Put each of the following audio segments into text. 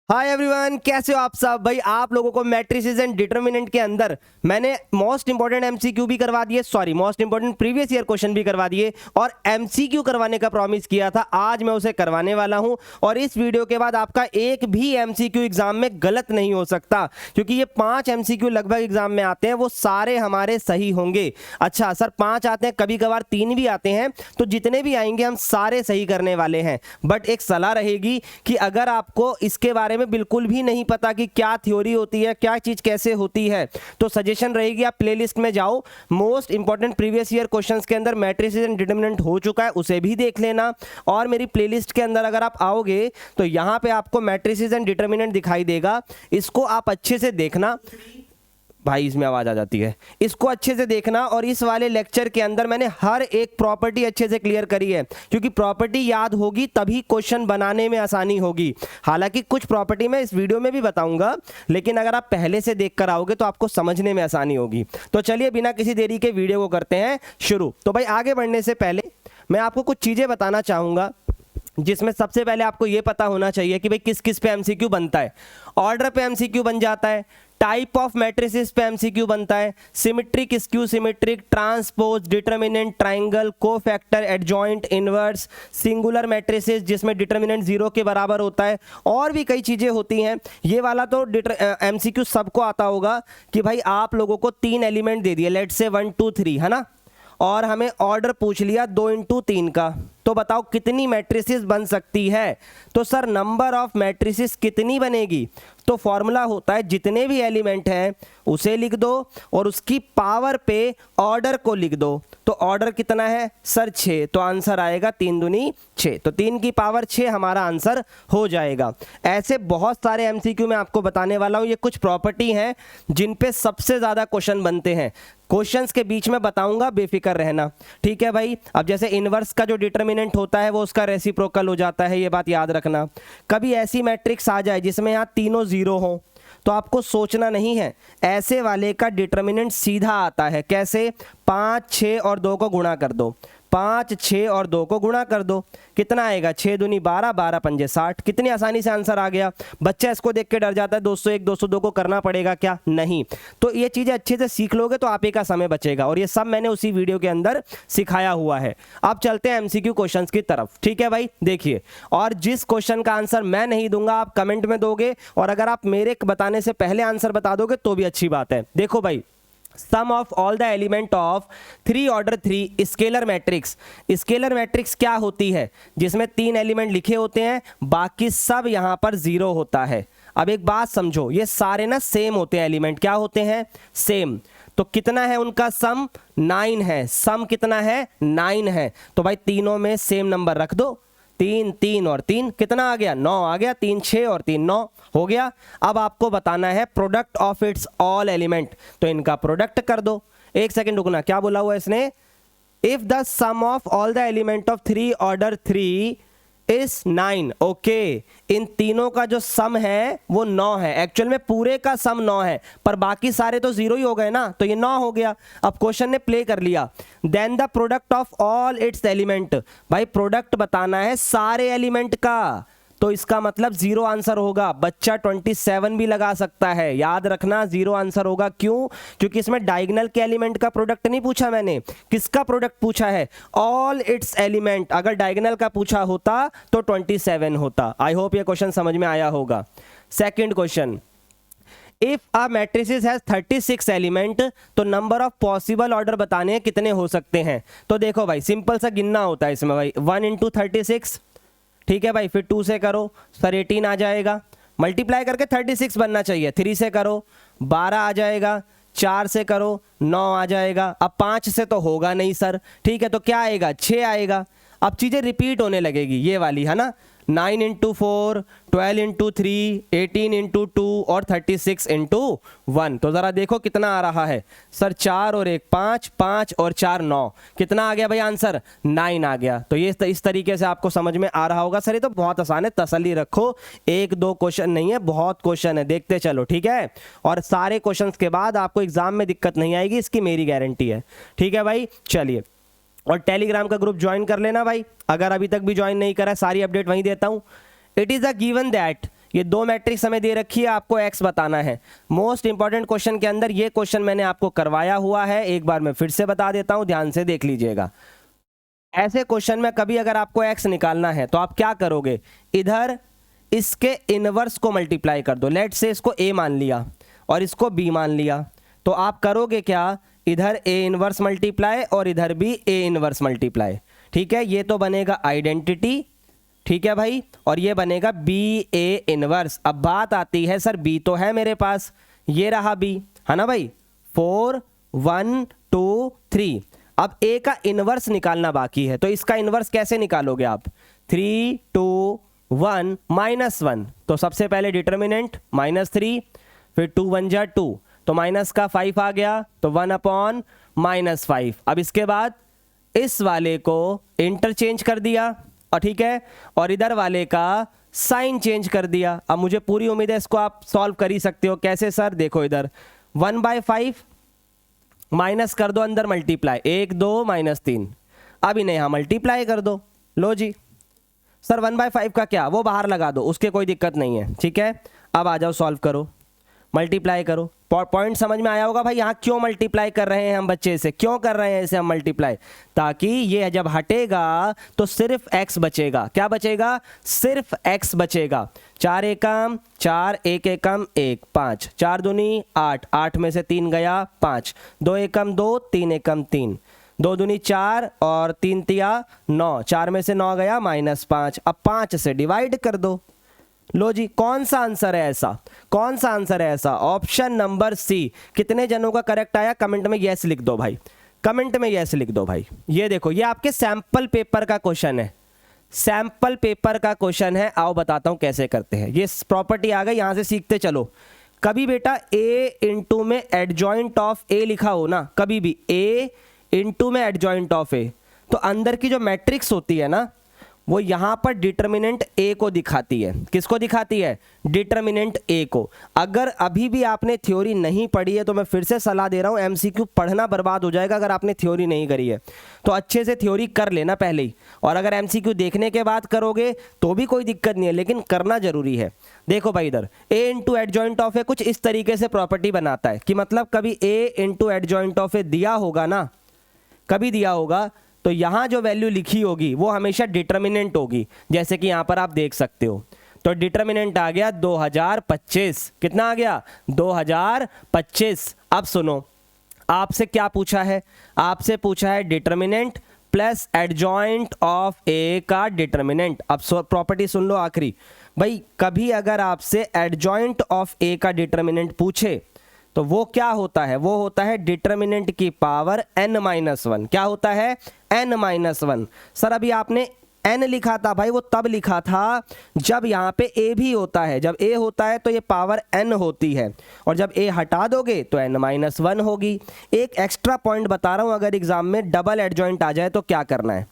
Hi everyone, कैसे हो आप सब। भाई आप लोगों को मैट्रिसेस एंड डिटरमिनेंट के अंदर मैंने मोस्ट इंपोर्टेंट एमसीक्यू भी करवा दिए, sorry most important previous year question भी करवा दिए और एमसीक्यू करवाने का प्रॉमिस किया था, आज मैं उसे करवाने वाला हूं। और इस वीडियो के बाद आपका एक भी एमसीक्यू एग्जाम में गलत नहीं हो सकता, क्योंकि ये 5 एमसीक्यू लगभग एग्जाम में आते हैं, वो सारे हमारे सही होंगे। अच्छा सर 5 आते हैं, कभी कभार 3 भी आते हैं, तो जितने भी आएंगे हम सारे सही करने वाले हैं। बट एक सलाह रहेगी कि अगर आपको इसके बारे में बिल्कुल भी नहीं पता कि क्या थ्योरी होती है, क्या चीज कैसे होती है, तो सजेशन रहेगी आप प्लेलिस्ट में जाओ, most important previous year questions के अंदर मैट्रिसेस एंड डिटरमिनेंट हो चुका है, उसे भी देख लेना। और मेरी प्लेलिस्ट के अंदर अगर आप आओगे तो यहां पे आपको मैट्रिसेस एंड डिटरमिनेंट दिखाई देगा, इसको आप अच्छे से देखना। भाई इसमें आवाज आ जाती है, इसको अच्छे से देखना। और इस वाले लेक्चर के अंदर मैंने हर एक प्रॉपर्टी अच्छे से क्लियर करी है, क्योंकि प्रॉपर्टी याद होगी तभी क्वेश्चन बनाने में आसानी होगी। हालांकि कुछ प्रॉपर्टी मैं इस वीडियो में भी बताऊंगा, लेकिन अगर आप पहले से देख कर आओगे तो आपको समझने में आसानी होगी। तो चलिए बिना किसी देरी के वीडियो को करते हैं शुरू। तो भाई आगे बढ़ने से पहले मैं आपको कुछ चीजें बताना चाहूंगा, जिसमें सबसे पहले आपको यह पता होना चाहिए कि भाई किस किस पे एमसीक्यू बनता है। ऑर्डर पे एमसीक्यू बन जाता है, टाइप ऑफ मैट्रिसेस पे एमसीक्यू बनता है, symmetric, skew symmetric, transpose, determinant, triangle, cofactor, adjoint, inverse, singular matrices जिसमें डिटरमिनेंट 0 के बराबर होता है, और भी कई चीजें होती हैं। ये वाला तो एमसीक्यू सबको आता होगा कि भाई आप लोगों को 3 एलिमेंट दे दिए, लेट से 1 2 3, है ना, और हमें ऑर्डर पूछ लिया 2 × 3 का, तो बताओ कितनी मैट्रिसेस बन सकती है। तो सर नंबर ऑफ मैट्रिसेस कितनी बनेगी, तो फॉर्मूला होता है जितने भी एलिमेंट हैं उसे लिख दो और उसकी पावर पे ऑर्डर को लिख दो। तो ऑर्डर कितना है सर 6, तो आंसर आएगा 3 दूनी 6, तो 3 की पावर 6 हमारा आंसर हो जाएगा। ऐसे बहुत सारे एमसीक्यू मैं आपको बताने वाला हूं, ये कुछ प्रॉपर्टी हैं जिन पे सबसे ज्यादा क्वेश्चन बनते हैं। क्वेश्चंस के बीच में बताऊंगा, बेफिक्र रहना, ठीक है भाई। अब जैसे इनवर्स का जो डिटरमिनेंट होता है वो उसका रेसिप्रोकल हो जाता है, ये बात याद रखना। कभी ऐसी मैट्रिक्स आ जाए जिसमें यहाँ तीनों 0 हो, तो आपको सोचना नहीं है, ऐसे वाले का डिटरमिनेंट सीधा आता है। कैसे? 5 6 और 2 को गुणा कर दो, 5 6 और 2 को गुणा कर दो, कितना आएगा 6 दूनी 12, 12 पंजे 60। कितनी आसानी से आंसर आ गया। बच्चा इसको देख के डर जाता है 201 202 को करना पड़ेगा क्या, नहीं। तो ये चीजें अच्छे से सीख लोगे तो आप ही का समय बचेगा, और ये सब मैंने उसी वीडियो के अंदर सिखाया हुआ है। अब चलते हैं एमसीक्यू क्वेश्चंस की तरफ, ठीक है भाई। देखिए, और जिस क्वेश्चन का आंसर मैं नहीं दूंगा आप कमेंट में दोगे, और अगर आप मेरे बताने से पहले आंसर बता दोगे तो भी अच्छी बात है। देखो भाई, sum of all the element of 3 order 3 scalar matrix. Scalar matrix क्या होती है? जिसमें 3 एलिमेंट लिखे होते हैं, बाकी सब यहां पर 0 होता है। अब एक बात समझो, ये सारे ना सेम होते हैं एलिमेंट, क्या होते हैं? सेम। तो कितना है उनका सम? 9 है। सम कितना है? 9 है। तो भाई तीनों में सेम नंबर रख दो, 3 3 और 3, कितना आ गया? 9 आ गया। 3 6 और 3 9 हो गया। अब आपको बताना है product of its all element, तो इनका प्रोडक्ट कर दो। एक सेकंड रुकना, क्या बोला हुआ इसने? If the sum of all the element of 3 order 3 is 9, okay, इन तीनों का जो सम है वो 9 है। एक्चुअल में पूरे का सम 9 है, पर बाकी सारे तो 0 ही हो गए ना, तो ये 9 हो गया। अब क्वेश्चन ने प्ले कर लिया, then the product of all its element. भाई प्रोडक्ट बताना है सारे एलिमेंट का, तो इसका मतलब 0 आंसर होगा। बच्चा 27 भी लगा सकता है, याद रखना 0 आंसर होगा। क्यों? क्योंकि इसमें डायगोनल के एलिमेंट का प्रोडक्ट नहीं पूछा मैंने, किसका प्रोडक्ट पूछा है? All its element. अगर डायगोनल का पूछा होता तो 27 होता। आई होप ये क्वेश्चन समझ में आया होगा। Second question, if a matrices has 36 element, तो नंबर ऑफ पॉसिबल ऑर्डर बताने हैं कितने हो सकते हैं। तो देखो भाई, सिंपल सा गिनना होता है इसमें भाई, 1 × 36, ठीक है भाई, फिर 2 से करो सर 18 आ जाएगा, मल्टीप्लाई करके 36 बनना चाहिए। 3 से करो 12 आ जाएगा, 4 से करो 9 आ जाएगा। अब 5 से तो होगा नहीं सर, ठीक है, तो क्या आएगा? 6 आएगा। अब चीजें रिपीट होने लगेगी, ये वाली है ना, 9 × 4, 12 × 3, 18 × 2 और 36 × 1। तो जरा देखो कितना आ रहा है सर, 4 और 1 5, 5 और 4 9, कितना आ गया भाई आंसर? 9 आ गया। तो ये इस तरीके से आपको समझ में आ रहा होगा। सर ये तो बहुत आसान है, तसल्ली रखो, 1-2 क्वेश्चन नहीं है, बहुत क्वेश्चन है, देखते चलो, ठीक है। और सारे क्वेश्चंस के बाद आपको एग्जाम में दिक्कत नहीं आएगी, इसकी मेरी गारंटी है, ठीक है भाई। चलिए, और टेलीग्राम का ग्रुप ज्वाइन कर लेना भाई, अगर अभी तक भी ज्वाइन नहीं करा, सारी अपडेट वहीं देता हूं। It is a given that ये दो मैट्रिक्स हमें दे रखी है, आपको एक्स बताना है। मोस्ट इंपॉर्टेंट क्वेश्चन के अंदर ये क्वेश्चन मैंने आपको करवाया हुआ है, एक बार मैं फिर से बता देता हूं, ध्यान से देख लीजिएगा। ऐसे क्वेश्चन में कभी अगर आपको एक्स निकालना है तो आप क्या करोगे, इधर इसके इनवर्स को मल्टीप्लाई कर दो। लेट से इसको ए मान लिया और इसको बी मान लिया, तो आप करोगे क्या, इधर ए इनवर्स मल्टीप्लाई और इधर भी ए इनवर्स मल्टीप्लाई। ठीक है, ये तो बनेगा आइडेंटिटी, ठीक है भाई, और ये बनेगा बी ए इनवर्स। अब बात आती है सर बी तो है मेरे पास, ये रहा बी, है ना भाई, 4 1 2 3। अब ए का इनवर्स निकालना बाकी है, तो इसका इनवर्स कैसे निकालोगे आप, 3 2 1 -1। तो सबसे पहले डिटर्मिनेंट -3, फिर 2 1 जा 2, तो माइनस का 5 आ गया, तो 1/-5। अब इसके बाद इस वाले को इंटरचेंज कर दिया, और ठीक है, और इधर वाले का साइन चेंज कर दिया। अब मुझे पूरी उम्मीद है इसको आप सॉल्व कर ही सकते हो। कैसे सर, देखो इधर 1/5 माइनस कर दो, अंदर मल्टीप्लाई, 1 2 -3। अब इन्हें यहाँ मल्टीप्लाई कर दो, लो जी सर 1/5 का क्या, वो बाहर लगा दो, उसके कोई दिक्कत नहीं है। ठीक है, अब आ जाओ सॉल्व करो, मल्टीप्लाई करो। पॉइंट समझ में आया होगा भाई, यहाँ क्यों मल्टीप्लाई कर रहे हैं हम बच्चे से, क्यों कर रहे हैं इसे हम मल्टीप्लाई, ताकि ये जब हटेगा तो सिर्फ x बचेगा। क्या बचेगा, सिर्फ x बचेगा। 4 एकम 4, 1 एकम 1, 5, 4 दूनी 8, 8 में से 3 गया 5, 2 एकम 2, 3 एकम 3, 2 दूनी 4 और 3 तिया 9, 4 में से 9 गया -5। अब 5 से डिवाइड कर दो, लो जी, कौन सा आंसर है ऐसा, कौन सा आंसर है ऐसा, ऑप्शन नंबर सी। कितने जनों का करेक्ट आया, कमेंट में यस लिख दो भाई, कमेंट में यस लिख दो भाई। ये देखो, ये आपके सैंपल पेपर का क्वेश्चन है, सैंपल पेपर का क्वेश्चन है। आओ बताता हूं कैसे करते हैं। ये प्रॉपर्टी आ गई, यहां से सीखते चलो। कभी बेटा a इंटू में एडजॉइंट ऑफ a लिखा हो ना, कभी भी a इंटू में एडजॉइंट ऑफ a, तो अंदर की जो मैट्रिक्स होती है ना, वो यहां पर डिटर्मिनेंट a को दिखाती है। किसको दिखाती है, डिटर्मिनेंट a को। अगर अभी भी आपने थ्योरी नहीं पढ़ी है तो मैं फिर से सलाह दे रहा हूं, एमसीक्यू पढ़ना बर्बाद हो जाएगा अगर आपने थ्योरी नहीं करी है, तो अच्छे से थ्योरी कर लेना पहले ही। और अगर एमसीक्यू देखने के बाद करोगे तो भी कोई दिक्कत नहीं है, लेकिन करना जरूरी है। देखो भाई, इधर a इंटू एडजॉइंट ऑफ ए कुछ इस तरीके से प्रॉपर्टी बनाता है कि मतलब कभी a इंटू एडजॉइंट ऑफ ए दिया होगा ना, कभी दिया होगा, तो यहां जो वैल्यू लिखी होगी वो हमेशा डिटर्मिनेंट होगी। जैसे कि यहां पर आप देख सकते हो, तो डिटर्मिनेंट आ गया 2025। कितना आ गया, 2025। अब सुनो, आपसे क्या पूछा है, आपसे पूछा है डिटर्मिनेंट प्लस एडजॉइंट ऑफ ए का डिटर्मिनेंट। अब प्रॉपर्टी सुन लो आखिरी भाई, कभी अगर आपसे एडजॉइंट ऑफ ए का डिटर्मिनेंट पूछे तो वो क्या होता है, वो होता है डिटर्मिनेंट की पावर n-1। क्या होता है, n-1। सर अभी आपने n लिखा था भाई, वो तब लिखा था जब यहाँ पे a भी होता है। जब a होता है तो ये पावर n होती है, और जब a हटा दोगे तो n-1 होगी। एक एक्स्ट्रा पॉइंट बता रहा हूँ, अगर एग्जाम में डबल एडजॉइंट आ जाए तो क्या करना है।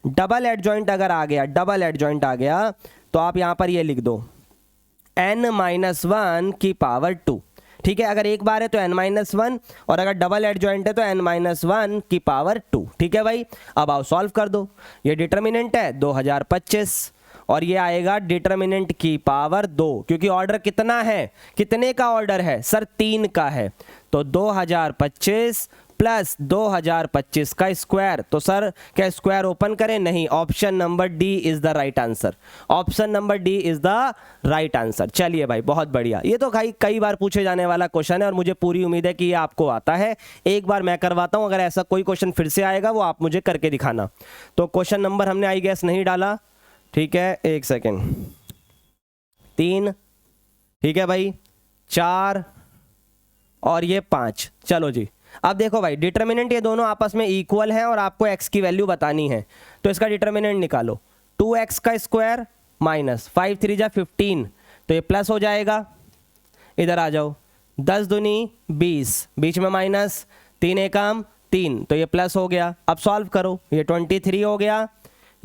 डबल एडजॉइंट अगर आ गया, डबल एडजॉइंट आ गया, तो आप यहाँ पर ये लिख दो n-1 की पावर 2। ठीक है, अगर एक बार है तो n-1, और अगर डबल एडजॉइंट है तो n-1 की पावर 2। ठीक है भाई, अब आओ सॉल्व कर दो। ये डिटर्मिनेंट है 2025, और ये आएगा डिटर्मिनेंट की पावर 2, क्योंकि ऑर्डर कितना है, कितने का ऑर्डर है सर, 3 का है। तो 2025 प्लस 2025 का स्क्वायर। तो सर क्या स्क्वायर ओपन करें, नहीं, option number D is the right answer, option number D is the right answer. चलिए भाई, बहुत बढ़िया। ये तो भाई कई बार पूछे जाने वाला क्वेश्चन है, और मुझे पूरी उम्मीद है कि ये आपको आता है। एक बार मैं करवाता हूं, अगर ऐसा कोई क्वेश्चन फिर से आएगा वो आप मुझे करके दिखाना। तो क्वेश्चन नंबर हमने आई गेस नहीं डाला, ठीक है, 1 सेकेंड, 3, ठीक है भाई, 4 और ये 5। चलो जी, अब देखो भाई, डिटर्मिनेंट ये दोनों आपस में इक्वल हैं और आपको x की वैल्यू बतानी है, तो इसका डिटर्मिनेंट निकालो। 2x का स्क्वायर माइनस 5 3 जा 15, तो ये प्लस हो जाएगा। इधर आ जाओ, 10 दूनी 20, बीच में माइनस, 3 एकम 3, तो ये प्लस हो गया। अब सॉल्व करो, ये 23 हो गया,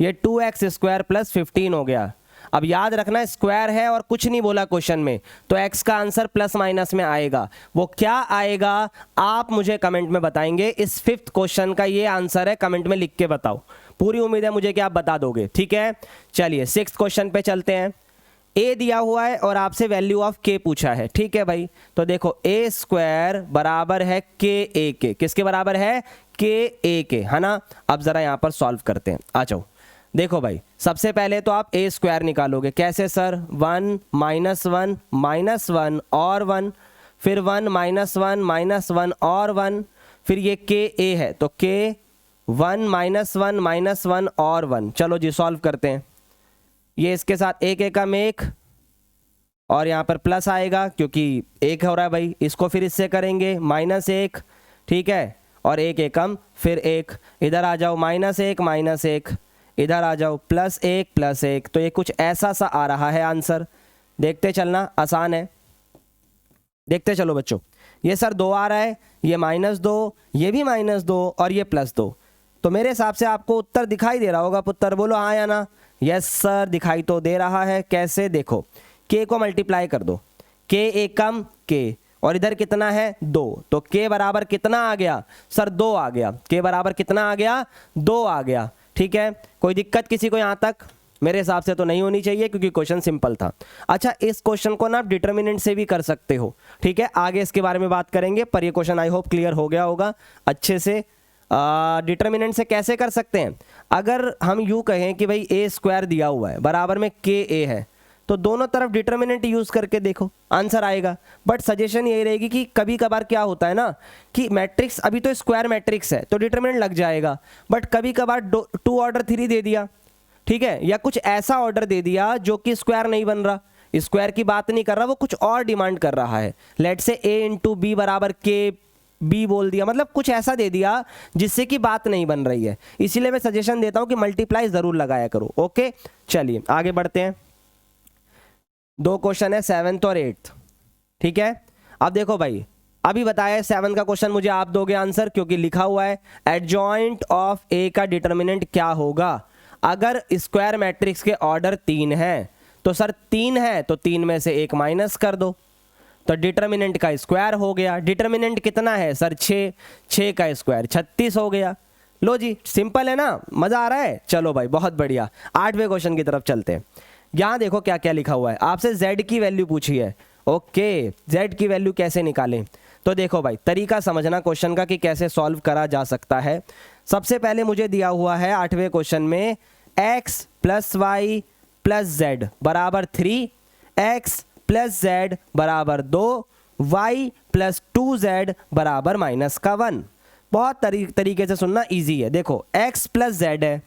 ये 2x स्क्वायर प्लस 15 हो गया। अब याद रखना स्क्वायर है और कुछ नहीं बोला क्वेश्चन में, तो x का आंसर प्लस माइनस में आएगा। वो क्या आएगा आप मुझे कमेंट में बताएंगे। इस 5th क्वेश्चन का ये आंसर है, कमेंट में लिख के बताओ। पूरी उम्मीद है मुझे कि आप बता दोगे। ठीक है, चलिए 6th क्वेश्चन पे चलते हैं। ए दिया हुआ है और आपसे वैल्यू ऑफ के पूछा है, ठीक है भाई। तो देखो ए स्क्वायर बराबर है के ए के, किसके बराबर है, के ए के, है ना। अब जरा यहां पर सॉल्व करते हैं, आ जाओ। देखो भाई सबसे पहले तो आप ए स्क्वायर निकालोगे, कैसे सर, 1 -1 -1 और 1, फिर 1 -1 -1 और 1, फिर ये के ए है तो के 1 -1 -1 और 1। चलो जी सॉल्व करते हैं। ये इसके साथ एक एकम एक और यहाँ पर प्लस आएगा क्योंकि एक हो रहा है भाई, इसको फिर इससे करेंगे -1, ठीक है, और एक एकम फिर एक, इधर आ जाओ -1 इधर आ जाओ +1 तो ये कुछ ऐसा सा आ रहा है आंसर। देखते चलना, आसान है, देखते चलो बच्चों। ये सर 2 आ रहा है, ये -2, ये भी -2 और ये +2। तो मेरे हिसाब से आपको उत्तर दिखाई दे रहा होगा पुत्र, बोलो हाँ या ना। यस सर दिखाई तो दे रहा है। कैसे, देखो के को मल्टीप्लाई कर दो, के एकम के और इधर कितना है 2, तो के बराबर कितना आ गया सर 2 आ गया। के बराबर कितना आ गया 2 आ गया, ठीक है। कोई दिक्कत किसी को यहाँ तक? मेरे हिसाब से तो नहीं होनी चाहिए क्योंकि क्वेश्चन सिंपल था। अच्छा इस क्वेश्चन को ना आप डिटर्मिनेंट से भी कर सकते हो, ठीक है, आगे इसके बारे में बात करेंगे, पर ये क्वेश्चन आई होप क्लियर हो गया होगा अच्छे से। डिटर्मिनेंट से कैसे कर सकते हैं, अगर हम यूँ कहें कि भाई ए स्क्वायर दिया हुआ है बराबर में के ए है, तो दोनों तरफ डिटर्मिनेंट यूज़ करके देखो आंसर आएगा। बट सजेशन यही रहेगी कि कभी कभार क्या होता है ना कि मैट्रिक्स, अभी तो स्क्वायर मैट्रिक्स है तो डिटर्मिनेंट लग जाएगा, बट कभी कभार 2 ऑर्डर 3 दे दिया, ठीक है, या कुछ ऐसा ऑर्डर दे दिया जो कि स्क्वायर नहीं बन रहा, स्क्वायर की बात नहीं कर रहा, वो कुछ और डिमांड कर रहा है। लेट से a इंटू बी बराबर के बी बोल दिया, मतलब कुछ ऐसा दे दिया जिससे कि बात नहीं बन रही है। इसीलिए मैं सजेशन देता हूं कि मल्टीप्लाई जरूर लगाया करो। ओके चलिए आगे बढ़ते हैं। 2 क्वेश्चन है 7th और 8th, ठीक है। अब देखो भाई अभी बताया 7 का क्वेश्चन मुझे आप दोगे आंसर, क्योंकि लिखा हुआ है एडजॉइंट ऑफ ए का डिटर्मिनेंट क्या होगा। अगर स्क्वायर मैट्रिक्स के ऑर्डर 3 है तो सर 3 है तो 3 में से 1 माइनस कर दो, तो डिटर्मिनेंट का स्क्वायर हो गया। डिटर्मिनेंट कितना है सर 6, 6 का स्क्वायर 36 हो गया। लो जी सिंपल है ना, मजा आ रहा है। चलो भाई बहुत बढ़िया, 8वें क्वेश्चन की तरफ चलते हैं। यहाँ देखो क्या क्या लिखा हुआ है, आपसे z की वैल्यू पूछी है। ओके z की वैल्यू कैसे निकालें, तो देखो भाई तरीका समझना क्वेश्चन का कि कैसे सॉल्व करा जा सकता है। सबसे पहले मुझे दिया हुआ है 8वें क्वेश्चन में x + y + z बराबर 3, x + z बराबर 2, y + 2z बराबर -1। बहुत तरीके से सुनना, इजी है। देखो x + z है,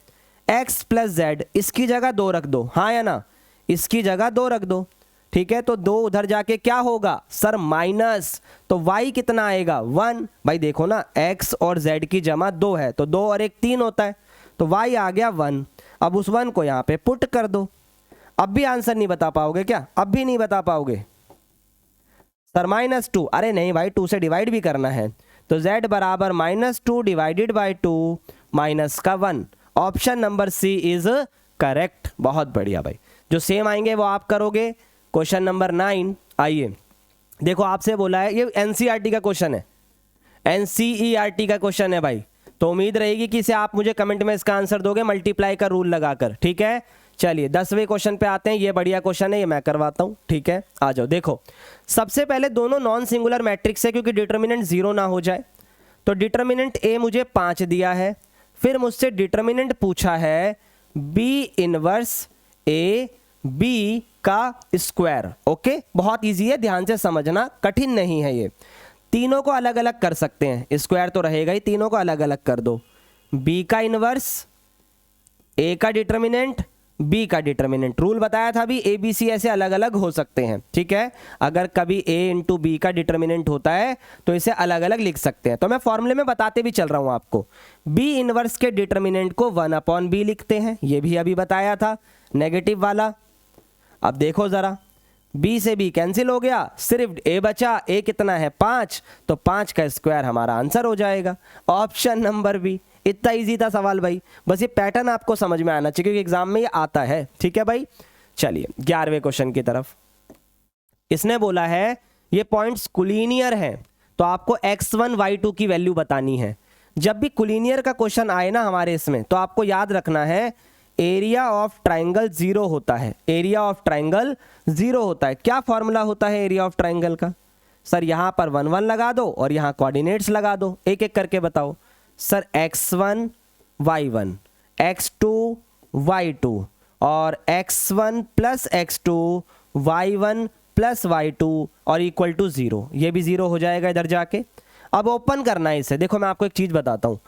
x + z इसकी जगह 2 रख दो, हाँ या ना, इसकी जगह 2 रख दो, ठीक है। तो 2 उधर जाके क्या होगा सर माइनस, तो y कितना आएगा 1। भाई देखो ना x और z की जमा 2 है तो 2 और 1 3 होता है, तो y आ गया 1। अब उस 1 को यहाँ पे पुट कर दो। अब भी आंसर नहीं बता पाओगे क्या, अब भी नहीं बता पाओगे सर -2, अरे नहीं भाई 2 से डिवाइड भी करना है, तो z बराबर -2 divided by 2 -1। Option number C is correct. बहुत बढ़िया भाई, जो सेम आएंगे वो आप करोगे। क्वेश्चन नंबर 9 आइए, देखो आपसे बोला है, ये एनसीईआरटी का क्वेश्चन है, एनसीईआरटी का क्वेश्चन है भाई, तो उम्मीद रहेगी कि इसे आप मुझे कमेंट में इसका आंसर दोगे मल्टीप्लाई का रूल लगाकर, ठीक है। चलिए 10वें क्वेश्चन पे आते हैं, ये बढ़िया क्वेश्चन है, ये मैं करवाता हूँ, ठीक है। आ जाओ, देखो सबसे पहले दोनों नॉन सिंगुलर मैट्रिक्स है क्योंकि डिटर्मिनेंट 0 ना हो जाए, तो डिटर्मिनेंट ए मुझे 5 दिया है, फिर मुझसे डिटर्मिनेंट पूछा है बी इनवर्स ए बी का स्क्वायर। ओके बहुत इजी है, ध्यान से समझना, कठिन नहीं है ये। तीनों को अलग अलग कर सकते हैं, स्क्वायर तो रहेगा ही, तीनों को अलग अलग कर दो। बी का इनवर्स, ए का डिटर्मिनेंट, बी का डिटर्मिनेंट। रूल बताया था अभी, ए बी सी ऐसे अलग अलग हो सकते हैं, ठीक है। अगर कभी ए इंटू बी का डिटर्मिनेंट होता है तो इसे अलग अलग लिख सकते हैं, तो मैं फॉर्मूले में बताते भी चल रहा हूं आपको। बी इनवर्स के डिटर्मिनेंट को 1/b लिखते हैं, ये भी अभी बताया था, नेगेटिव वाला। अब देखो जरा, b से b कैंसिल हो गया, सिर्फ a बचा, a कितना है 5, तो 5 का स्क्वायर हमारा आंसर हो जाएगा। Option number B. इतना इजी था सवाल भाई, बस ये पैटर्न आपको समझ में आना चाहिए क्योंकि एग्जाम में ये आता है, ठीक है भाई। चलिए 11वें क्वेश्चन की तरफ। इसने बोला है ये पॉइंट्स कुलीनियर हैं, तो आपको x1 y2 की वैल्यू बतानी है। जब भी कुलीनियर का क्वेश्चन आए ना हमारे इसमें, तो आपको याद रखना है एरिया ऑफ ट्राइंगल जीरो होता है, एरिया ऑफ ट्राइंगल जीरो होता है। क्या फॉर्मूला होता है एरिया ऑफ ट्राइंगल का? सर यहाँ पर 1 1 लगा दो और यहाँ कोऑर्डिनेट्स लगा दो, एक एक करके बताओ। Sir x1 y1, x2 y2 और x1 plus x2 y1 plus y2 और इक्वल टू 0, ये भी 0 हो जाएगा इधर जाके। अब ओपन करना है इसे। देखो मैं आपको एक चीज़ बताता हूँ,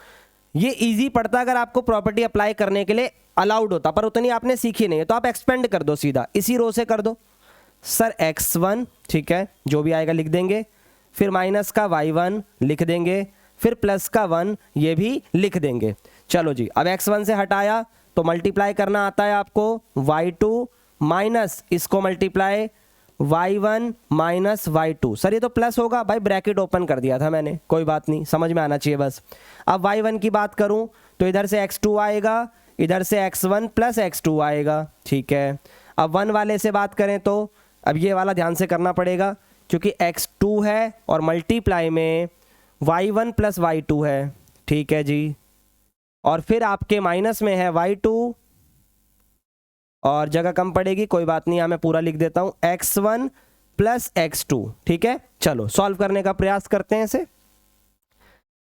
ये इजी पड़ता अगर आपको प्रॉपर्टी अप्लाई करने के लिए अलाउड होता, पर उतनी आपने सीखी नहीं है, तो आप एक्सपेंड कर दो, सीधा इसी रो से कर दो। सर x1 ठीक है, जो भी आएगा लिख देंगे, फिर माइनस का y1 लिख देंगे, फिर प्लस का 1 ये भी लिख देंगे। चलो जी, अब x1 से हटाया तो मल्टीप्लाई करना आता है आपको, y2 माइनस इसको multiply y1 minus y2। Sir ये तो प्लस होगा भाई, ब्रैकेट ओपन कर दिया था मैंने, कोई बात नहीं, समझ में आना चाहिए बस। अब y1 की बात करूं तो इधर से x2 आएगा, इधर से x1 प्लस x2 आएगा, ठीक है। अब 1 वाले से बात करें तो अब ये वाला ध्यान से करना पड़ेगा क्योंकि x2 है और मल्टीप्लाई में y1 प्लस y2 है, ठीक है जी। और फिर आपके माइनस में है y2 और जगह कम पड़ेगी, कोई बात नहीं, यहाँ मैं पूरा लिख देता हूँ, x1 प्लस x2, ठीक है। चलो सॉल्व करने का प्रयास करते हैं इसे।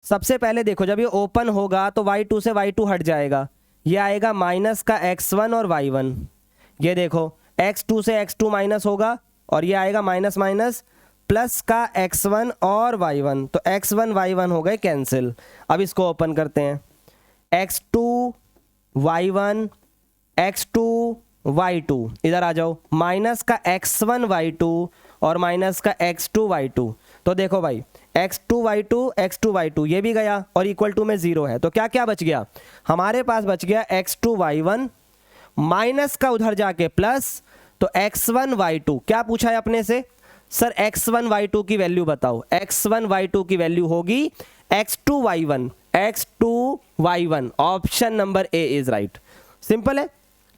सबसे पहले देखो, जब ये ओपन होगा तो y2 से y2 हट जाएगा, ये आएगा माइनस का x1 और y1। ये देखो x2 से x2 माइनस होगा और ये आएगा माइनस माइनस प्लस का x1 और y1, तो x1 y1 हो गए कैंसिल। अब इसको ओपन करते हैं, x2 y1 x2 y2, इधर आ जाओ, माइनस का x1 y2 और माइनस का x2 y2। तो देखो भाई x2 y2 ये भी गया और इक्वल टू में 0 है, तो क्या क्या बच गया हमारे पास? बच गया x2 y1 माइनस का उधर जाके प्लस, तो x1 y2। क्या पूछा है अपने से? सर x1 y2 की वैल्यू बताओ। x1 y2 की वैल्यू होगी x2 y1, x2 y1, option number A is right. Simple है,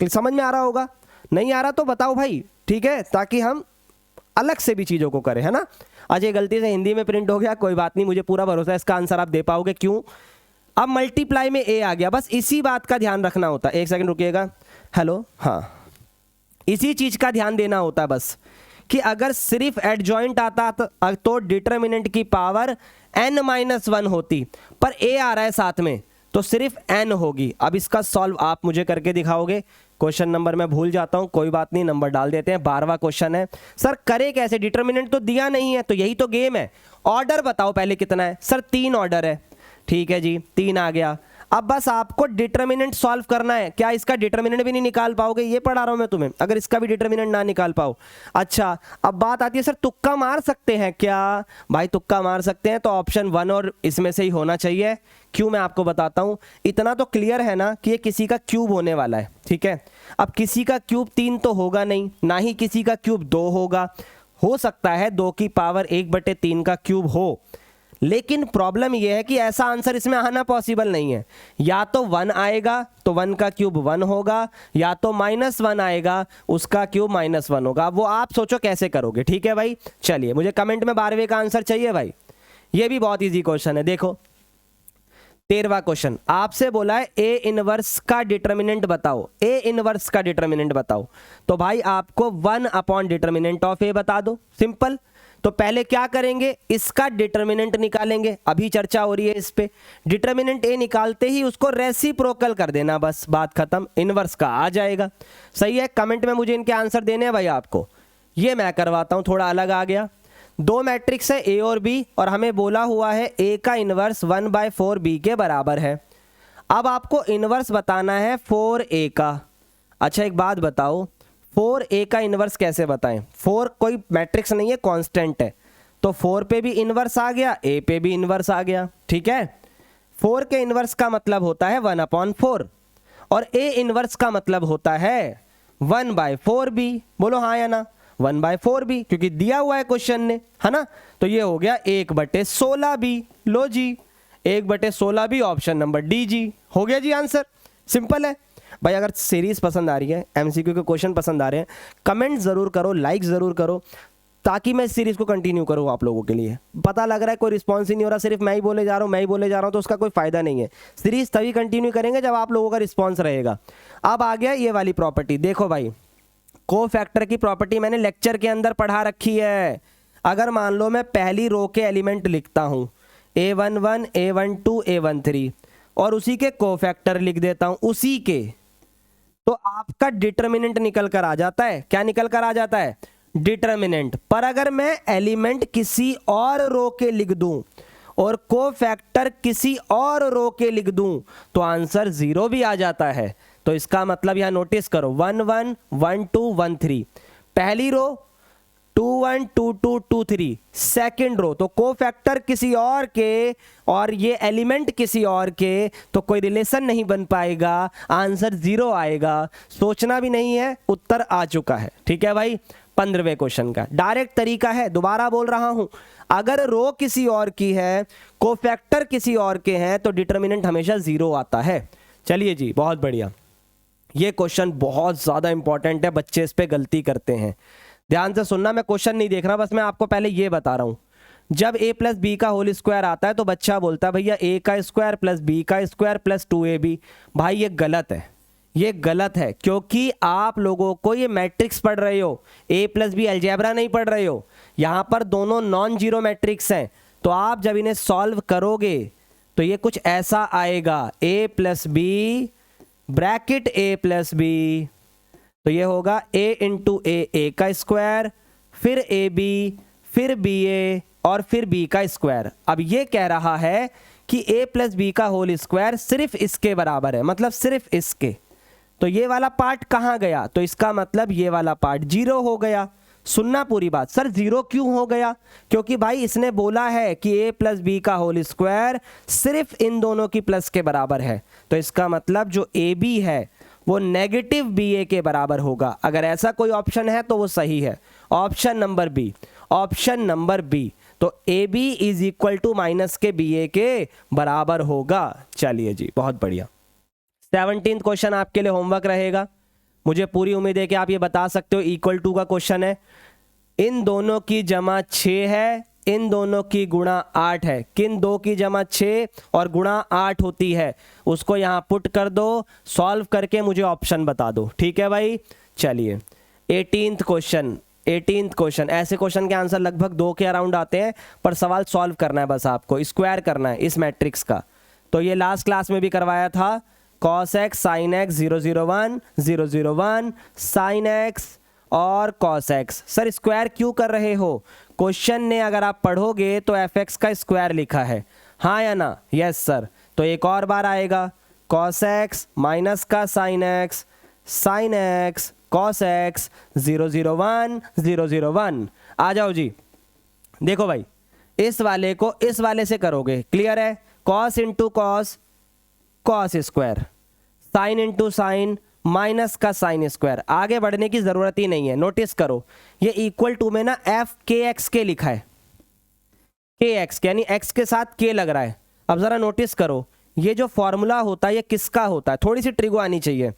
समझ में आ रहा होगा, नहीं आ रहा तो बताओ भाई, ठीक है, ताकि हम अलग से भी चीज़ों को करें, है ना। आज ये गलती से हिंदी में प्रिंट हो गया, कोई बात नहीं, मुझे पूरा भरोसा है इसका आंसर आप दे पाओगे। क्यों? अब मल्टीप्लाई में ए आ गया, बस इसी बात का ध्यान रखना होता है। एक सेकंड रुकिएगा, हेलो, हाँ, इसी चीज़ का ध्यान देना होता है बस, कि अगर सिर्फ एडजॉइंट आता तो डिटर्मिनेंट की पावर n-1 होती, पर ए आ रहा है साथ में तो सिर्फ n होगी। अब इसका सॉल्व आप मुझे करके दिखाओगे। क्वेश्चन नंबर मैं भूल जाता हूं, कोई बात नहीं, नंबर डाल देते हैं। 12वां क्वेश्चन है। सर करे कैसे? डिटर्मिनेंट तो दिया नहीं है, तो यही तो गेम है। ऑर्डर बताओ पहले कितना है? सर 3 ऑर्डर है, ठीक है जी, 3 आ गया। अब बस आपको डिटर्मिनेंट सॉल्व करना है। क्या इसका डिटर्मिनेंट भी नहीं निकाल पाओगे? ये पढ़ा रहा हूं मैं तुम्हें, अगर इसका भी डिटर्मिनेंट ना निकाल पाओ। अच्छा, अब बात आती है सर तुक्का मार सकते हैं क्या? भाई तुक्का मार सकते हैं, तो ऑप्शन 1 और इसमें से ही होना चाहिए। क्यों, मैं आपको बताता हूं। इतना तो क्लियर है ना कि ये किसी का क्यूब होने वाला है, ठीक है। अब किसी का क्यूब 3 तो होगा नहीं, ना ही किसी का क्यूब 2 होगा। हो सकता है 2 की पावर 1/3 का क्यूब हो, लेकिन प्रॉब्लम यह है कि ऐसा आंसर इसमें आना पॉसिबल नहीं है। या तो 1 आएगा तो 1 का क्यूब 1 होगा, या तो -1 आएगा उसका क्यूब -1 होगा। वो आप सोचो कैसे करोगे, ठीक है भाई। चलिए, मुझे कमेंट में 12वें का आंसर चाहिए भाई। ये भी बहुत इजी क्वेश्चन है। देखो 13वां क्वेश्चन आपसे बोला है ए इनवर्स का डिटर्मिनेंट बताओ। ए इनवर्स का डिटर्मिनेंट बताओ, तो भाई आपको 1 डिटर्मिनेंट ऑफ ए बता दो। सिंपल। तो पहले क्या करेंगे? इसका डिटर्मिनेंट निकालेंगे, अभी चर्चा हो रही है इस पे। डिटर्मिनेंट ए निकालते ही उसको रेसिप्रोकल कर देना, बस बात खत्म, इनवर्स का आ जाएगा। सही है। कमेंट में मुझे इनके आंसर देने हैं भाई आपको। ये मैं करवाता हूं, थोड़ा अलग आ गया। 2 मैट्रिक्स है ए और बी, और हमें बोला हुआ है ए का इनवर्स 1/4 बी के बराबर है। अब आपको इनवर्स बताना है 4a का। अच्छा एक बात बताओ, 4a का इनवर्स कैसे बताएं? 4 कोई मैट्रिक्स नहीं है, कांस्टेंट है, तो 4 पे भी इनवर्स आ गया, a पे भी इनवर्स आ गया, ठीक है। 4 के इनवर्स का मतलब होता है 1/4 और a इनवर्स का मतलब होता है 1/4b। बोलो हाँ या ना? 1/4b, क्योंकि दिया हुआ है क्वेश्चन ने, है ना। तो ये हो गया 1/16b। लो जी, 1/16b, option number D G. हो गया जी आंसर। सिंपल है भाई। अगर सीरीज पसंद आ रही है, एमसीक्यू के क्वेश्चन पसंद आ रहे हैं, कमेंट जरूर करो, लाइक जरूर करो। ताकि मैं इस सीरीज को कंटिन्यू करूँ आप लोगों के लिए। पता लग रहा है कोई रिस्पॉन्स ही नहीं हो रहा, सिर्फ मैं ही बोले जा रहा हूँ तो उसका कोई फायदा नहीं है। सीरीज तभी कंटिन्यू करेंगे जब आप लोगों का रिस्पॉन्स रहेगा। अब आ गया ये वाली प्रॉपर्टी, देखो भाई कोफैक्टर की प्रॉपर्टी मैंने लेक्चर के अंदर पढ़ा रखी है। अगर मान लो मैं पहली रो के एलिमेंट लिखता हूँ A11, A12, A13 और उसी के कोफैक्टर लिख देता हूँ उसी के, तो आपका डिटर्मिनेंट निकल कर आ जाता है। क्या निकल कर आ जाता है? डिटर्मिनेंट। पर अगर मैं एलिमेंट किसी और रो के लिख दूं और कोफैक्टर किसी और रो के लिख दूं तो आंसर 0 भी आ जाता है। तो इसका मतलब यहां नोटिस करो 1 1 1 2 1 3 पहली रो, 2 1 2 2 2 3 सेकेंड रो, तो कोफैक्टर किसी और के और ये एलिमेंट किसी और के, तो कोई रिलेशन नहीं बन पाएगा, आंसर 0 आएगा। सोचना भी नहीं है, उत्तर आ चुका है। ठीक है भाई, 15वें क्वेश्चन का डायरेक्ट तरीका है। दोबारा बोल रहा हूं, अगर रो किसी और की है, कोफैक्टर किसी और के हैं, तो डिटर्मिनेंट हमेशा 0 आता है। चलिए जी, बहुत बढ़िया। ये क्वेश्चन बहुत ज़्यादा इंपॉर्टेंट है, बच्चे इस पे गलती करते हैं। ध्यान से सुनना, मैं क्वेश्चन नहीं देख रहा, बस मैं आपको पहले ये बता रहा हूं। जब a प्लस बी का होल स्क्वायर आता है तो बच्चा बोलता है भैया a का स्क्वायर प्लस b का स्क्वायर प्लस 2ab। भाई ये गलत है, ये गलत है, क्योंकि आप लोगों को ये मैट्रिक्स पढ़ रहे हो, a प्लस बी अलजेब्रा नहीं पढ़ रहे हो। यहाँ पर दोनों नॉन जीरो मैट्रिक्स हैं, तो आप जब इन्हें सॉल्व करोगे तो ये कुछ ऐसा आएगा, a plus b bracket a plus b, तो ये होगा a इंटू a का स्क्वायर, फिर ab, फिर ba और फिर b का स्क्वायर। अब ये कह रहा है कि a प्लस बी का होल स्क्वायर सिर्फ इसके बराबर है, मतलब सिर्फ इसके। तो ये वाला पार्ट कहाँ गया? तो इसका मतलब ये वाला पार्ट 0 हो गया। सुनना पूरी बात। सर 0 क्यों हो गया? क्योंकि भाई इसने बोला है कि a प्लस बी का होल स्क्वायर सिर्फ इन दोनों की प्लस के बराबर है, तो इसका मतलब जो ab है वो नेगेटिव ba के बराबर होगा। अगर ऐसा कोई ऑप्शन है तो वो सही है, option number B, option number B. तो ab is equal to minus के ba के बराबर होगा। चलिए जी, बहुत बढ़िया। 17th क्वेश्चन आपके लिए होमवर्क रहेगा, मुझे पूरी उम्मीद है कि आप ये बता सकते हो। इक्वल टू का क्वेश्चन है, इन दोनों की जमा 6 है, इन दोनों की गुणा 8 है। किन दो की जमा 6 और गुणा 8 होती है, उसको यहाँ पुट कर दो, सॉल्व करके मुझे ऑप्शन बता दो। ठीक है भाई, चलिए 18th क्वेश्चन। 18th क्वेश्चन, ऐसे क्वेश्चन के आंसर लगभग 2 के अराउंड आते हैं, पर सवाल सॉल्व करना है, बस आपको स्क्वायर करना है इस मैट्रिक्स का। तो ये लास्ट क्लास में भी करवाया था, cos x sin x 0 0 1 0 0 1 sin x और cos x। सर स्क्वायर क्यों कर रहे हो? क्वेश्चन ने अगर आप पढ़ोगे तो fx का स्क्वायर लिखा है, हाँ या ना? Yes sir. तो एक और बार आएगा, cos x माइनस का sin x cos x 0 0 1 0 0 1। आ जाओ जी, देखो भाई इस वाले को इस वाले से करोगे, क्लियर है? cos into cos, cos square, sine into sine, minus का साइन स्क्वायर। आगे बढ़ने की जरूरत ही नहीं है। नोटिस करो ये इक्वल टू में ना f के एक्स के लिखा है, के एक्स यानी x के साथ k लग रहा है। अब जरा नोटिस करो, ये जो फॉर्मूला होता है ये किसका होता है? थोड़ी सी ट्रिगो आनी चाहिए।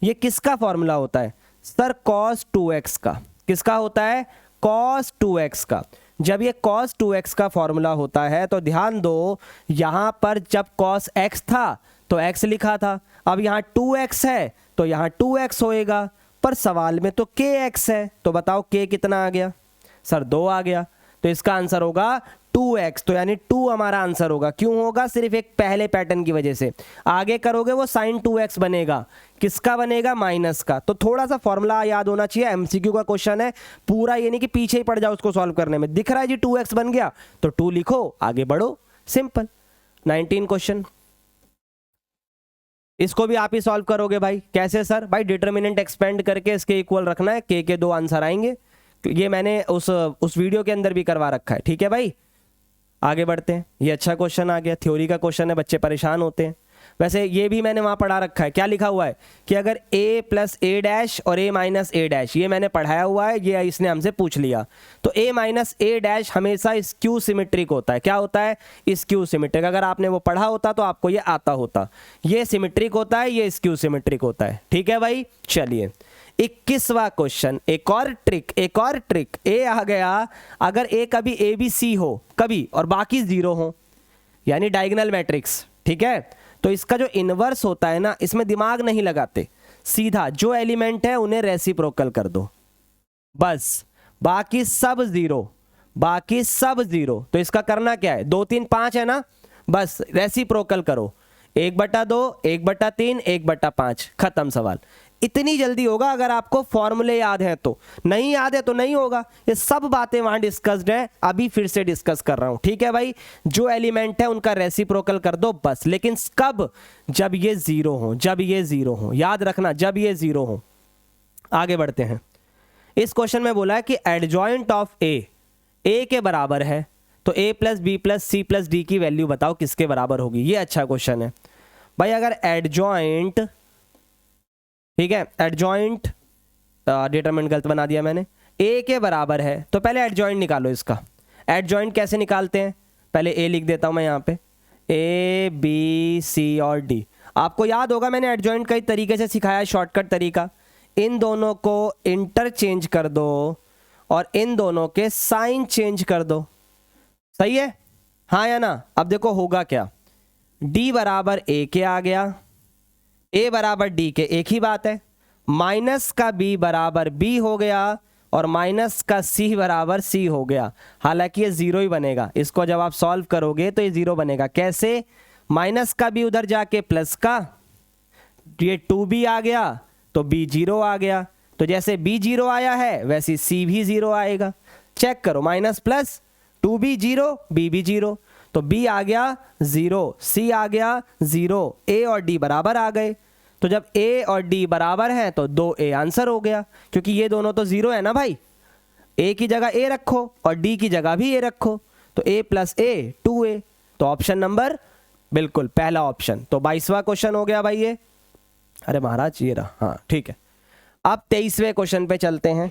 ये किसका फॉर्मूला होता है? सर cos 2x का। किसका होता है? cos 2x का। जब ये cos 2x का फॉर्मूला होता है तो ध्यान दो, यहां पर जब cos x था तो x लिखा था, अब यहाँ 2x है तो यहाँ 2x होएगा, पर सवाल में तो kx है, तो बताओ k कितना आ गया? सर 2 आ गया, तो इसका आंसर होगा 2x। तो यानी 2 हमारा आंसर होगा। क्यों होगा? सिर्फ एक पहले पैटर्न की वजह से। आगे करोगे वो sin 2x बनेगा, किसका बनेगा? माइनस का। तो थोड़ा सा फॉर्मूला याद होना चाहिए, एमसीक्यू का क्वेश्चन है, पूरा ये नहीं कि पीछे ही पड़ जाओ उसको सॉल्व करने में। दिख रहा है जी 2x बन गया तो 2 लिखो, आगे बढ़ो, सिंपल। 19 क्वेश्चन, इसको भी आप ही सॉल्व करोगे भाई। कैसे सर? भाई डिटर्मिनेंट एक्सपेंड करके इसके इक्वल रखना है, के 2 आंसर आएंगे। ये मैंने उस वीडियो के अंदर भी करवा रखा है। ठीक है भाई, आगे बढ़ते हैं। ये अच्छा क्वेश्चन आ गया, थ्योरी का क्वेश्चन है, बच्चे परेशान होते हैं। वैसे ये भी मैंने वहाँ पढ़ा रखा है, क्या लिखा हुआ है कि अगर a प्लस a डैश और a माइनस a डैश, ये मैंने पढ़ाया हुआ है, ये इसने हमसे पूछ लिया। तो a माइनस a डैश हमेशा स्क्यू सिमेट्रिक होता है। क्या होता है? Skew symmetric. अगर आपने वो पढ़ा होता तो आपको ये आता होता। ये सिमेट्रिक होता है, ये स्क्यू सिमेट्रिक होता है। ठीक है भाई, चलिए 21वां क्वेश्चन, एक और ट्रिक, ए आ गया अगर ए कभी ए बी सी हो कभी और बाकी जीरो हो, यानी डायगोनल मैट्रिक्स, ठीक है। तो इसका जो इनवर्स होता है ना, इसमें दिमाग नहीं लगाते, सीधा जो एलिमेंट है उन्हें रेसिप्रोकल कर दो बस, बाकी सब जीरो। तो इसका करना क्या है, 2 3 5 है ना, बस रेसिप्रोकल करो, 1/2, 1/3, 1/5, खत्म सवाल। इतनी जल्दी होगा अगर आपको फॉर्मूले याद है तो, नहीं याद है तो नहीं होगा। ये सब बातें वहां डिस्कस्ड है, अभी फिर से डिस्कस कर रहा हूं, ठीक है भाई। जो एलिमेंट है उनका रेसिप्रोकल कर दो बस, लेकिन कब, जब ये जीरो हो, याद रखना, जब ये जीरो हो। आगे बढ़ते हैं। इस क्वेश्चन में बोला है कि एडजॉइंट ऑफ ए के बराबर है, तो a + b + c + d की वैल्यू बताओ किसके बराबर होगी। ये अच्छा क्वेश्चन है भाई। अगर एडजॉइंट, ठीक है, एडजॉइंट डिटरमिनेंट गलत बना दिया मैंने, a के बराबर है तो पहले एडजॉइंट निकालो इसका। एडजॉइंट कैसे निकालते हैं, पहले a लिख देता हूं मैं यहाँ पे, a b c और d। आपको याद होगा मैंने एडजॉइंट कई तरीके से सिखाया, शॉर्टकट तरीका, इन दोनों को इंटरचेंज कर दो और इन दोनों के साइन चेंज कर दो, सही है, हाँ या ना। अब देखो होगा क्या, d बराबर a के आ गया, a बराबर d के, एक ही बात है, माइनस का b बराबर b हो गया और माइनस का c बराबर c हो गया। हालांकि ये जीरो ही बनेगा, इसको जब आप सॉल्व करोगे तो ये जीरो बनेगा। कैसे, माइनस का b उधर जाके प्लस का, ये 2b आ गया तो b जीरो आ गया, तो जैसे b जीरो आया है वैसे c भी जीरो आएगा। चेक करो, minus plus, 2b zero, b भी जीरो, तो b आ गया जीरो, c आ गया जीरो, a और d बराबर आ गए। तो जब a और d बराबर हैं तो 2a आंसर हो गया, क्योंकि ये दोनों तो जीरो है ना भाई। a की जगह a रखो और d की जगह भी a रखो, तो a + a 2a, तो ऑप्शन नंबर बिल्कुल पहला ऑप्शन। तो 22वां क्वेश्चन हो गया भाई ये। अरे महाराज ये रहा, हाँ ठीक है। अब 23वें क्वेश्चन पे चलते हैं।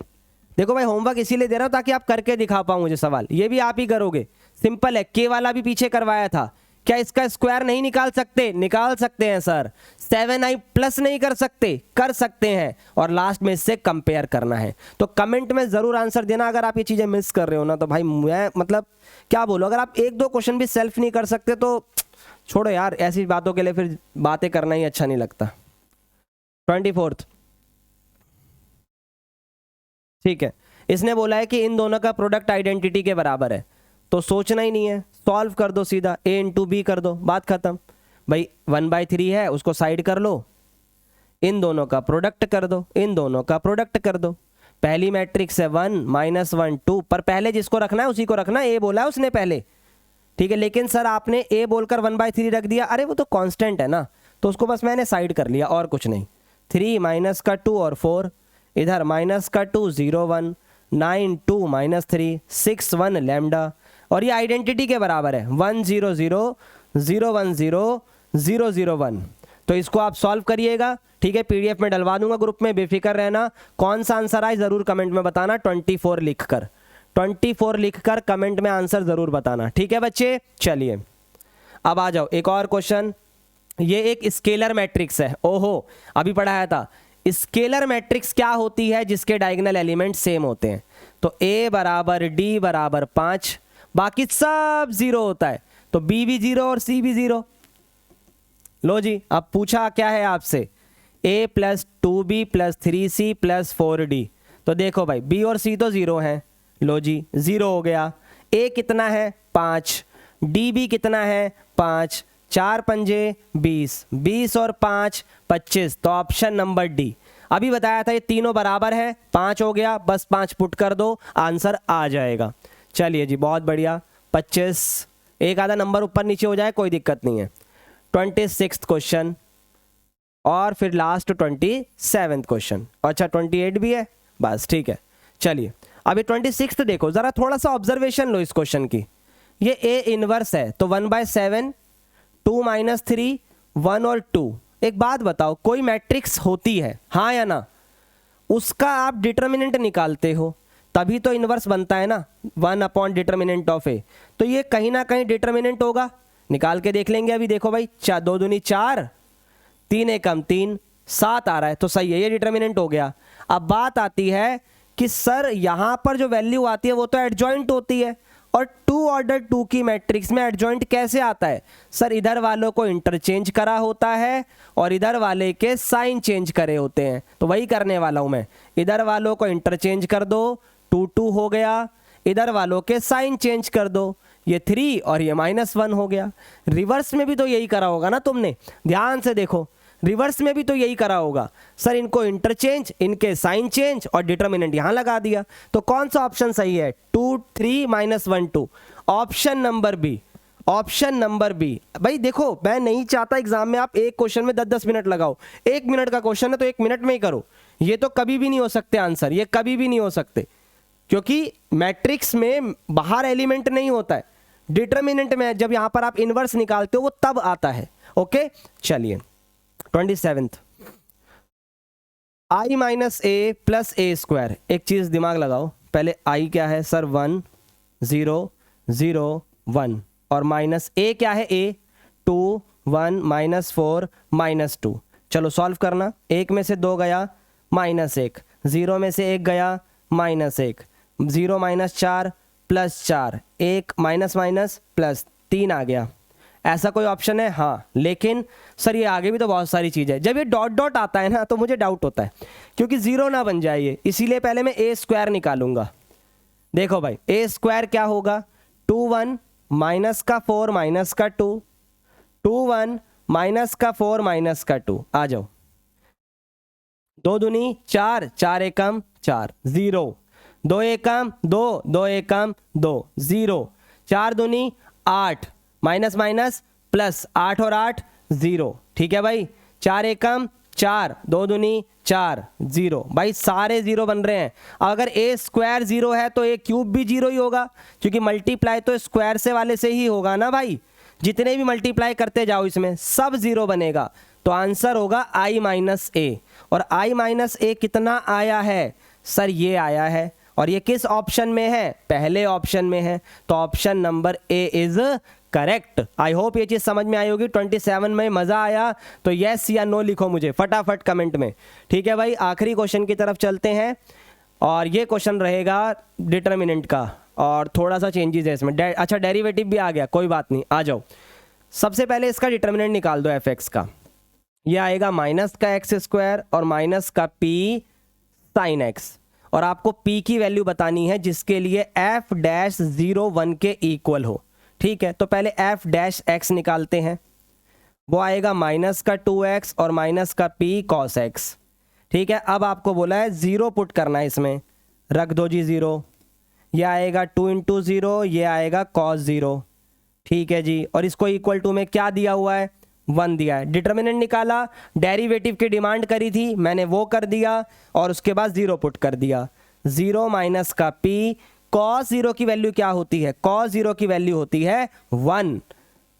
देखो भाई होमवर्क इसीलिए दे रहा हूं ताकि आप करके दिखा पाऊं मुझे सवाल, ये भी आप ही करोगे, सिंपल है। के वाला भी पीछे करवाया था, क्या इसका स्क्वायर नहीं निकाल सकते, निकाल सकते हैं सर। 7i प्लस नहीं कर सकते, कर सकते हैं, और लास्ट में इससे कंपेयर करना है। तो कमेंट में जरूर आंसर देना अगर आप ये चीजें मिस कर रहे हो ना, तो भाई मैं मतलब क्या बोलूं, अगर आप 1-2 क्वेश्चन भी सेल्फ नहीं कर सकते तो छोड़ो यार, ऐसी बातों के लिए फिर बातें करना ही अच्छा नहीं लगता। 24th, ठीक है, इसने बोला है कि इन दोनों का प्रोडक्ट आइडेंटिटी के बराबर है, तो सोचना ही नहीं है, सॉल्व कर दो सीधा, a × b कर दो, बात खत्म भाई। 1/3 है, उसको साइड कर लो, इन दोनों का प्रोडक्ट कर दो, इन दोनों का प्रोडक्ट कर दो। पहली मैट्रिक्स है 1 -1 2, पर पहले जिसको रखना है उसी को रखना है, a बोला है उसने पहले, ठीक है। लेकिन सर आपने a बोलकर 1/3 रख दिया, अरे वो तो कांस्टेंट है ना, तो उसको बस मैंने साइड कर लिया और कुछ नहीं। 3 माइनस का 2 और 4, इधर माइनस का 2 0 1, 9 2 -3 6 1 लैम्डा, और ये आइडेंटिटी के बराबर है 1 0 0 0 1 0 0 0 1। तो इसको आप सॉल्व करिएगा, ठीक है, पीडीएफ में डलवा दूंगा ग्रुप में, बेफिक्र रहना। कौन सा आंसर आए जरूर कमेंट में बताना, 24 लिखकर, 24 लिखकर कमेंट में आंसर जरूर बताना, ठीक है बच्चे। चलिए अब आ जाओ एक और क्वेश्चन। ये एक स्केलर मैट्रिक्स है, ओहो अभी पढ़ाया था। स्केलर मैट्रिक्स क्या होती है, जिसके डायगोनल एलिमेंट सेम होते हैं। तो a बराबर d बराबर 5, बाकी सब जीरो होता है, तो b भी जीरो और c भी जीरो। लो जी, अब पूछा क्या है आपसे, a + 2b + 3c + 4d। तो देखो भाई b और c तो जीरो हैं, लो जी जीरो हो गया। a कितना है 5, d भी कितना है 5, 4 पंजे 20, 20 और 5 25, तो ऑप्शन नंबर डी। अभी बताया था ये तीनों बराबर है, 5 हो गया, बस 5 पुट कर दो, आंसर आ जाएगा। चलिए जी बहुत बढ़िया, 25, एक आधा नंबर ऊपर नीचे हो जाए कोई दिक्कत नहीं है। 26th क्वेश्चन और फिर लास्ट 27th क्वेश्चन, अच्छा 28 भी है, बस ठीक है। चलिए अभी 26th देखो जरा, थोड़ा सा ऑब्जर्वेशन लो इस क्वेश्चन की। ये a इनवर्स है, तो 1/7 2 - 3 1 और 2। एक बात बताओ, कोई मैट्रिक्स होती है, हाँ या ना, उसका आप डिटर्मिनेंट निकालते हो तभी तो इनवर्स बनता है ना, 1 डिटर्मिनेंट ऑफ ए। तो ये कहीं ना कहीं डिटर्मिनेंट होगा, निकाल के देख लेंगे। अभी देखो भाई 2 दूनी 4, 3 एकम 3, 7 आ रहा है, तो सही है, ये डिटर्मिनेंट हो गया। अब बात आती है कि सर यहां पर जो वैल्यू आती है वो तो एडजॉइंट होती है, और 2 ऑर्डर 2 की मैट्रिक्स में एडजॉइंट कैसे आता है? सर इधर वालों को इंटरचेंज करा होता है और इधर वाले के साइन चेंज करे होते हैं, तो वही करने वाला हूं मैं। इधर वालों को इंटरचेंज कर दो, 2 2 हो गया, इधर वालों के साइन चेंज कर दो, ये 3 और ये -1 हो गया। रिवर्स में भी तो यही करा होगा ना तुमने, ध्यान से देखो, रिवर्स में भी तो यही करा होगा। सर इनको इंटरचेंज, इनके साइन चेंज और डिटर्मिनेंट यहां लगा दिया, तो कौन सा ऑप्शन सही है? 2 3 -1 2, option number B, option number B. भाई देखो, मैं नहीं चाहता एग्जाम में आप एक क्वेश्चन में 10-10 मिनट लगाओ। 1 मिनट का क्वेश्चन है तो 1 मिनट में ही करो, ये तो कभी भी नहीं हो सकते आंसर, ये कभी भी नहीं हो सकते, क्योंकि मैट्रिक्स में बाहर एलिमेंट नहीं होता है, डिटर्मिनेंट में जब यहां पर आप इनवर्स निकालते हो वो तब आता है। ओके चलिए 27th, i minus A plus A square. एक चीज दिमाग लगाओ, पहले i क्या है सर? 1 0 0 1, और माइनस ए क्या है? a 2 1 -4 -2। चलो सॉल्व करना, 1 में से 2 गया -1, 0 में से 1 गया -1, 0 -4 +4, 1 माइनस माइनस +3 आ गया। ऐसा कोई ऑप्शन है? हाँ, लेकिन सर ये आगे भी तो बहुत सारी चीज़ है। जब ये डॉट डॉट आता है ना तो मुझे डाउट होता है, क्योंकि 0 ना बन जाए ये, इसीलिए पहले मैं ए स्क्वायर निकालूंगा। देखो भाई, ए स्क्वायर क्या होगा? 2 1 माइनस का 4 माइनस का 2, 2 1 माइनस का 4 माइनस का 2। आ जाओ, 2 दूनी 4, 4 एकम 4, 0, 2 एकम 2, 2 एकम 2, 0, 4 दूनी 8, माइनस माइनस प्लस, 8 और 8 0। ठीक है भाई, 4 एकम 4, 2 दूनी 4, 0। भाई सारे 0 बन रहे हैं। अगर ए स्क्वायर 0 है तो ए क्यूब भी 0 ही होगा, क्योंकि मल्टीप्लाई तो स्क्वायर से वाले से ही होगा ना भाई। जितने भी मल्टीप्लाई करते जाओ इसमें सब 0 बनेगा, तो आंसर होगा i माइनस ए। और i माइनस ए कितना आया है? सर ये आया है, और ये किस ऑप्शन में है? पहले ऑप्शन में है, तो option number A is correct. I hope ये चीज समझ में आई होगी। 27 में मजा आया तो यस या नो लिखो मुझे फटाफट कमेंट में। ठीक है भाई, आखिरी क्वेश्चन की तरफ चलते हैं, और ये क्वेश्चन रहेगा डिटर्मिनेंट का, और थोड़ा सा चेंजेस है इसमें। अच्छा डेरिवेटिव भी आ गया, कोई बात नहीं, आ जाओ। सबसे पहले इसका डिटर्मिनेंट निकाल दो एफ एक्स का। ये आएगा माइनस का एक्स स्क्वायर और माइनस का पी साइन एक्स, और आपको p की वैल्यू बतानी है जिसके लिए f'(0 1 के इक्वल हो। ठीक है, तो पहले f'(x) निकालते हैं, वो आएगा माइनस का 2x और माइनस का p cos x। ठीक है, अब आपको बोला है 0 पुट करना है इसमें, रख दो जी 0, ये आएगा 2 × 0, ये आएगा cos 0। ठीक है जी, और इसको इक्वल टू में क्या दिया हुआ है? 1 दिया है। डिटर्मिनेंट निकाला, डेरिवेटिव की डिमांड करी थी, मैंने वो कर दिया, और उसके बाद 0 पुट कर दिया। 0 माइनस का p cos 0 की वैल्यू क्या होती है? cos 0 की वैल्यू होती है 1।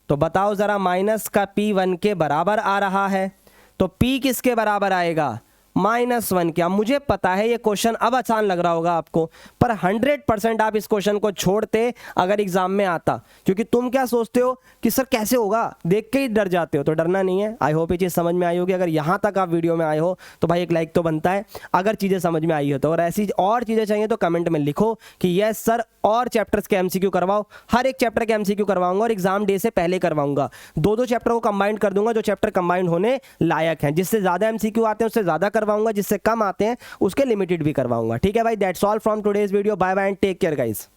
तो बताओ जरा, माइनस का p 1 के बराबर आ रहा है, तो p किसके बराबर आएगा? -1 क्या? मुझे पता है ये क्वेश्चन अब आसान लग रहा होगा आपको, पर 100% आप इस क्वेश्चन को छोड़ते अगर एग्जाम में आता, क्योंकि तुम क्या सोचते हो कि सर कैसे होगा, देख के ही डर जाते हो। तो डरना नहीं है। आई होप ये चीज़ समझ में आई होगी। अगर यहाँ तक आप वीडियो में आए हो तो भाई एक लाइक तो बनता है, अगर चीज़ें समझ में आई हो तो। और ऐसी और चीज़ें चाहिए तो कमेंट में लिखो कि यस सर और चैप्टर्स के MCQ करवाओ। हर एक चैप्टर के MCQ करवाऊंगा, और एग्जाम डे से पहले करवाऊंगा। 2-2 चैप्टर को कंबाइन कर दूंगा, जो चैप्टर कंबाइन होने लायक हैं। जिससे ज़्यादा MCQ आते हैं उससे ज़्यादा करवाऊंगा, जिससे कम आते हैं उसके लिमिटेड भी करवाऊंगा। ठीक है भाई, that's all from today's video. Bye bye and take care guys.